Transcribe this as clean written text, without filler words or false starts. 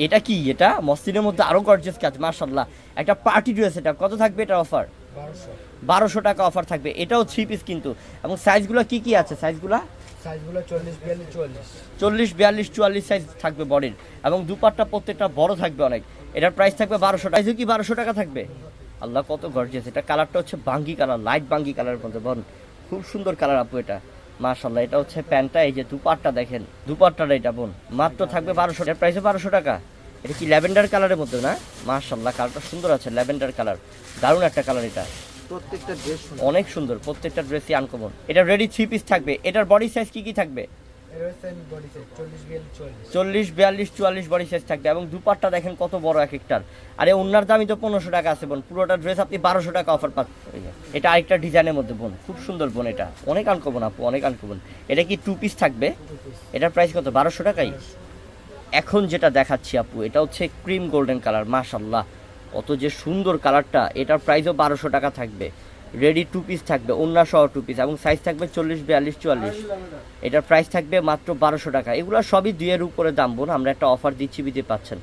এটা কি? এটা মসলিনের মধ্যে আরো গর্জিয়াস কাজ, মাশাআল্লাহ। একটা পার্টি ড্রেস, এটা কত থাকবে এটার অফার? 1200 টাকা অফার থাকবে। এটাও 3 পিস কিন্তু। এবং সাইজগুলো কি কি আছে? সাইজগুলো 40, 42, 44। 40, 42, 44 সাইজ থাকবে বডির। এবং দুপাট্টা প্রত্যেকটা বড় থাকবে অনেক। এটার প্রাইস থাকবে 1200 টাকা। কি 1200 টাকা থাকবে? আল্লাহ, কত গর্জিয়াস। এটা কালারটা হচ্ছে বাঙ্গি কালার, লাইট বাঙ্গি কালারের মধ্যে বল। খুব সুন্দর কালার আপু এটা, মাশাআল্লাহ। এটা হচ্ছে প্যান্টটা, এই যে দুপাট্টা দেখেন, দুপাট্টাটা এটা বোন মাত্র থাকবে 1200। এর প্রাইসে 1200 টাকা। এটা কি ল্যাভেন্ডার কালারের মধ্যে না? মাশাআল্লাহ, কালারটা সুন্দর আছে, ল্যাভেন্ডার কালার, দারুণ একটা কালার। এটা প্রত্যেকটা ড্রেস অনেক সুন্দর, প্রত্যেকটা ড্রেসই আনকমন। এটা রেডি 3 পিস থাকবে। এটার বডি সাইজ কি কি থাকবে? এর same body size 40, 42, 44। 40, 42, 44 body size থাকবে। এবং দুপাট্টা দেখেন কত বড় এক একটার। আরে ওনার দামই তো 1500 টাকা আছে বোন, পুরোটা ড্রেস আপনি 1200 টাকা অফার পাচ্ছেন। এটা আরেকটা ডিজাইনের মধ্যে বোন, খুব সুন্দর বোন। এটা অনেক আনকমন আপু, অনেক আনকমন। এটা কি 2 পিস থাকবে? এটার প্রাইস কত? 1200 টাকাই। এখন যেটা দেখাচ্ছি আপু, এটা হচ্ছে ক্রিম গোল্ডেন কালার, মাশাআল্লাহ, কত যে সুন্দর কালারটা। এটার প্রাইসও 1200 টাকা থাকবে। রেডি 2 পিস থাকবে, ওন্না সহ 2 পিস, এবং সাইজ থাকবে 40, 42, 44। এটার প্রাইস থাকবে মাত্র 1200 টাকা। এগুলো সবই 2 এর উপরে দাম বোন, আমরা একটা অফার দিচ্ছি, দিতে পাচ্ছেন।